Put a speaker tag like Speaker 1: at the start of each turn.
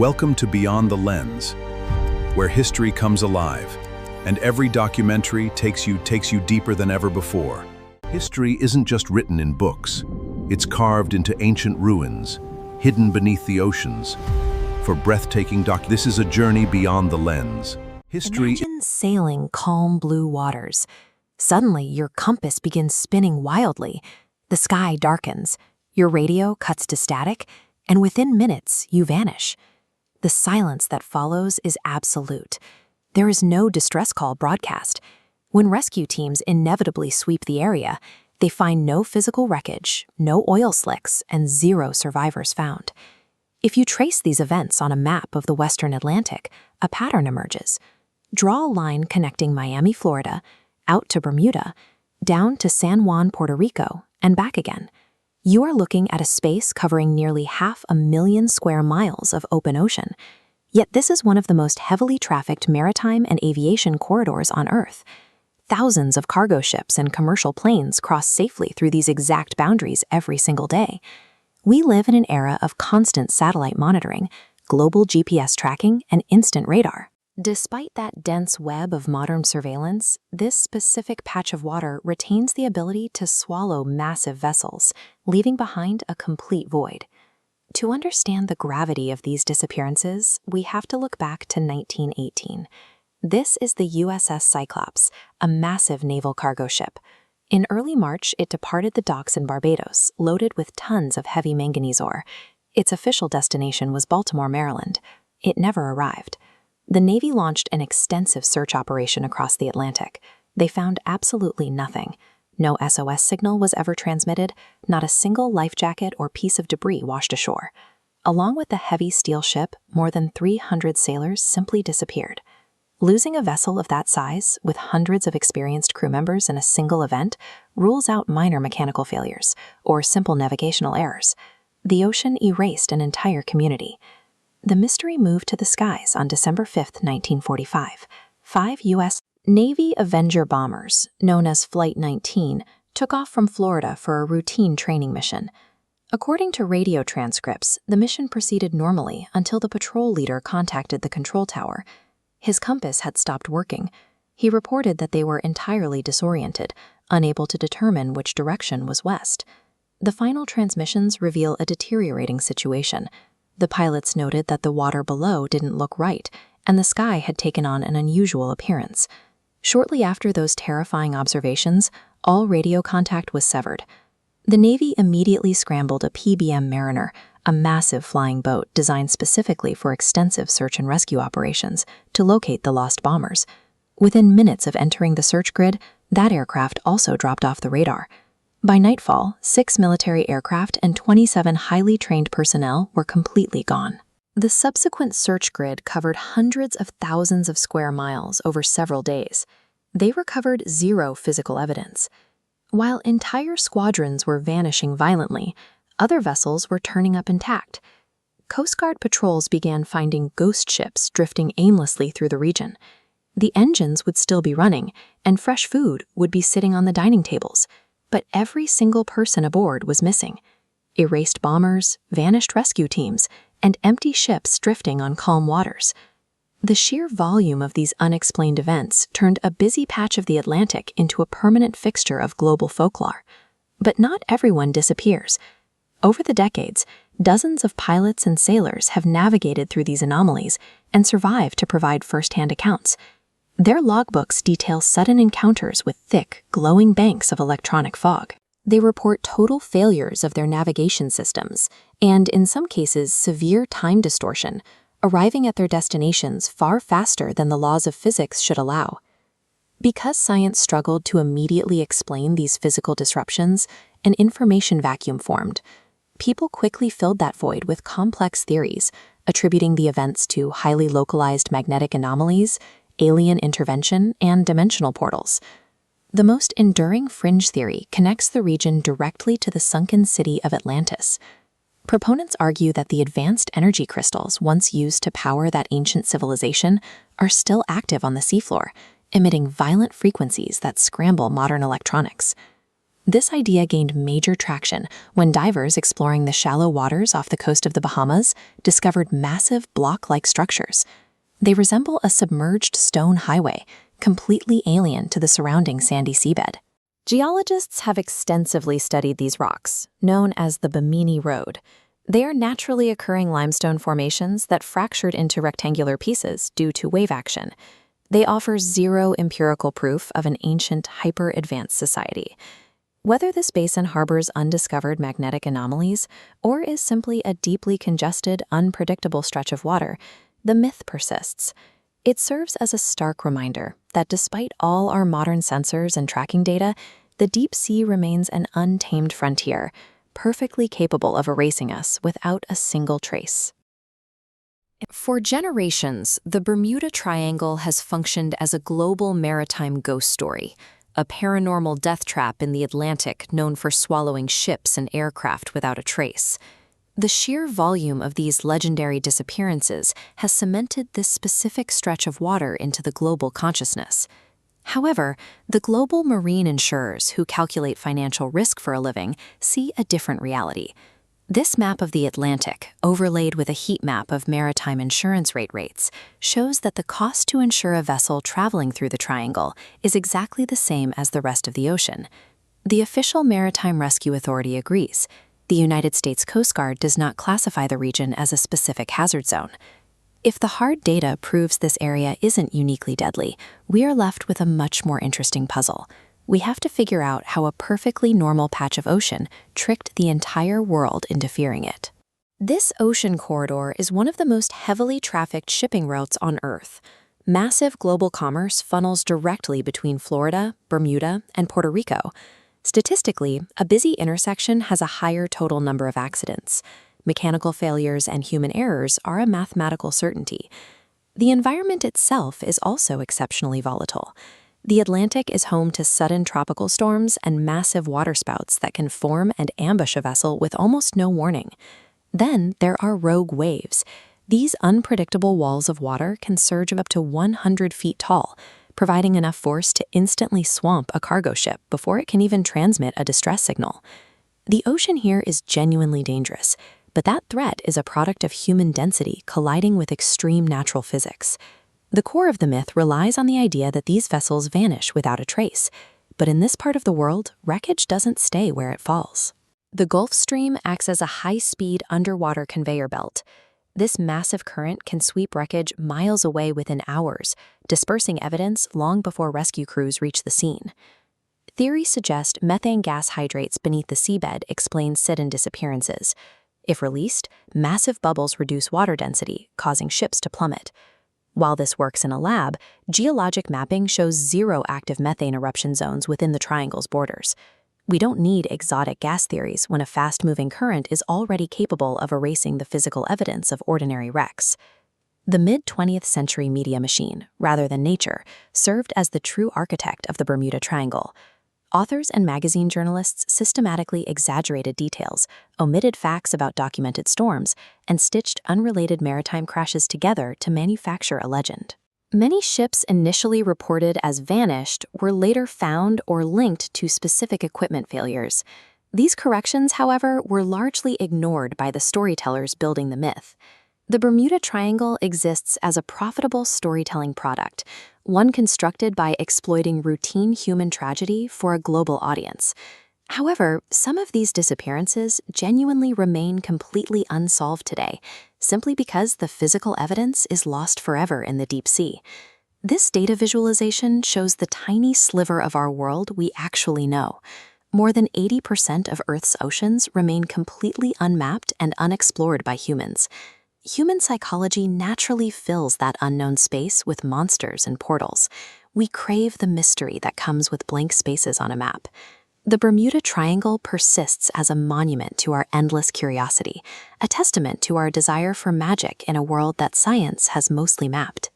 Speaker 1: Welcome to Beyond the Lens, where history comes alive, and every documentary takes you deeper than ever before. History isn't just written in books. It's carved into ancient ruins, hidden beneath the oceans. For breathtaking this is a journey beyond the lens.
Speaker 2: Imagine sailing calm blue waters. Suddenly, your compass begins spinning wildly. The sky darkens, your radio cuts to static, and within minutes, you vanish. The silence that follows is absolute. There is no distress call broadcast. When rescue teams inevitably sweep the area, they find no physical wreckage, no oil slicks, and zero survivors found. If you trace these events on a map of the Western Atlantic, a pattern emerges. Draw a line connecting Miami, Florida, out to Bermuda, down to San Juan, Puerto Rico, and back again. You are looking at a space covering nearly 500,000 square miles of open ocean. Yet this is one of the most heavily trafficked maritime and aviation corridors on Earth. Thousands of cargo ships and commercial planes cross safely through these exact boundaries every single day. We live in an era of constant satellite monitoring, global GPS tracking, and instant radar. Despite that dense web of modern surveillance, this specific patch of water retains the ability to swallow massive vessels, leaving behind a complete void. To understand the gravity of these disappearances, we have to look back to 1918. This is the USS Cyclops, a massive naval cargo ship. In early March, it departed the docks in Barbados, loaded with tons of heavy manganese ore. Its official destination was Baltimore, Maryland. It never arrived. The Navy launched an extensive search operation across the Atlantic. They found absolutely nothing. No SOS signal was ever transmitted, not a single life jacket or piece of debris washed ashore. Along with the heavy steel ship, more than 300 sailors simply disappeared. Losing a vessel of that size, with hundreds of experienced crew members in a single event, rules out minor mechanical failures or simple navigational errors. The ocean erased an entire community. The mystery moved to the skies on December 5, 1945. 5 U.S. Navy Avenger bombers, known as Flight 19, took off from Florida for a routine training mission. According to radio transcripts, the mission proceeded normally until the patrol leader contacted the control tower. His compass had stopped working. He reported that they were entirely disoriented, unable to determine which direction was west. The final transmissions reveal a deteriorating situation. The pilots noted that the water below didn't look right, and the sky had taken on an unusual appearance. Shortly after those terrifying observations, all radio contact was severed. The Navy immediately scrambled a PBM Mariner, a massive flying boat designed specifically for extensive search and rescue operations, to locate the lost bombers. Within minutes of entering the search grid, that aircraft also dropped off the radar. By nightfall, 6 military aircraft and 27 highly trained personnel were completely gone. The subsequent search grid covered hundreds of thousands of square miles over several days. They recovered zero physical evidence. While entire squadrons were vanishing violently, other vessels were turning up intact. Coast Guard patrols began finding ghost ships drifting aimlessly through the region. The engines would still be running, and fresh food would be sitting on the dining tables. But every single person aboard was missing. Erased bombers, vanished rescue teams, and empty ships drifting on calm waters. The sheer volume of these unexplained events turned a busy patch of the Atlantic into a permanent fixture of global folklore. But not everyone disappears. Over the decades, dozens of pilots and sailors have navigated through these anomalies and survived to provide first-hand accounts. Their logbooks detail sudden encounters with thick, glowing banks of electronic fog. They report total failures of their navigation systems, and in some cases, severe time distortion, arriving at their destinations far faster than the laws of physics should allow. Because science struggled to immediately explain these physical disruptions, an information vacuum formed. People quickly filled that void with complex theories, attributing the events to highly localized magnetic anomalies, alien intervention, and dimensional portals. The most enduring fringe theory connects the region directly to the sunken city of Atlantis. Proponents argue that the advanced energy crystals once used to power that ancient civilization are still active on the seafloor, emitting violent frequencies that scramble modern electronics. This idea gained major traction when divers exploring the shallow waters off the coast of the Bahamas discovered massive block-like structures. They resemble a submerged stone highway, completely alien to the surrounding sandy seabed. Geologists have extensively studied these rocks, known as the Bimini Road. They are naturally occurring limestone formations that fractured into rectangular pieces due to wave action. They offer zero empirical proof of an ancient, hyper-advanced society. Whether this basin harbors undiscovered magnetic anomalies or is simply a deeply congested, unpredictable stretch of water, the myth persists. It serves as a stark reminder that despite all our modern sensors and tracking data, the deep sea remains an untamed frontier, perfectly capable of erasing us without a single trace. For generations, the Bermuda Triangle has functioned as a global maritime ghost story, a paranormal death trap in the Atlantic known for swallowing ships and aircraft without a trace. The sheer volume of these legendary disappearances has cemented this specific stretch of water into the global consciousness. However, the global marine insurers who calculate financial risk for a living see a different reality. This map of the Atlantic, overlaid with a heat map of maritime insurance rates, shows that the cost to insure a vessel traveling through the triangle is exactly the same as the rest of the ocean. The official Maritime Rescue Authority agrees. The United States Coast Guard does not classify the region as a specific hazard zone. If the hard data proves this area isn't uniquely deadly, we are left with a much more interesting puzzle. We have to figure out how a perfectly normal patch of ocean tricked the entire world into fearing it. This ocean corridor is one of the most heavily trafficked shipping routes on Earth. Massive global commerce funnels directly between Florida, Bermuda, and Puerto Rico. Statistically, a busy intersection has a higher total number of accidents. Mechanical failures and human errors are a mathematical certainty. The environment itself is also exceptionally volatile. The Atlantic is home to sudden tropical storms and massive waterspouts that can form and ambush a vessel with almost no warning. Then there are rogue waves. These unpredictable walls of water can surge up to 100 feet tall, providing enough force to instantly swamp a cargo ship before it can even transmit a distress signal. The ocean here is genuinely dangerous, but that threat is a product of human density colliding with extreme natural physics. The core of the myth relies on the idea that these vessels vanish without a trace, but in this part of the world, wreckage doesn't stay where it falls. The Gulf Stream acts as a high-speed underwater conveyor belt. This massive current can sweep wreckage miles away within hours, dispersing evidence long before rescue crews reach the scene. Theories suggest methane gas hydrates beneath the seabed explain sudden disappearances. If released, massive bubbles reduce water density, causing ships to plummet. While this works in a lab, geologic mapping shows zero active methane eruption zones within the triangle's borders. We don't need exotic gas theories when a fast-moving current is already capable of erasing the physical evidence of ordinary wrecks. The mid-20th century media machine, rather than nature, served as the true architect of the Bermuda Triangle. Authors and magazine journalists systematically exaggerated details, omitted facts about documented storms, and stitched unrelated maritime crashes together to manufacture a legend. Many ships initially reported as vanished were later found or linked to specific equipment failures. These corrections, however, were largely ignored by the storytellers building the myth. The Bermuda Triangle exists as a profitable storytelling product, one constructed by exploiting routine human tragedy for a global audience. However, some of these disappearances genuinely remain completely unsolved today, simply because the physical evidence is lost forever in the deep sea. This data visualization shows the tiny sliver of our world we actually know. More than 80% of Earth's oceans remain completely unmapped and unexplored by humans. Human psychology naturally fills that unknown space with monsters and portals. We crave the mystery that comes with blank spaces on a map. The Bermuda Triangle persists as a monument to our endless curiosity, a testament to our desire for magic in a world that science has mostly mapped.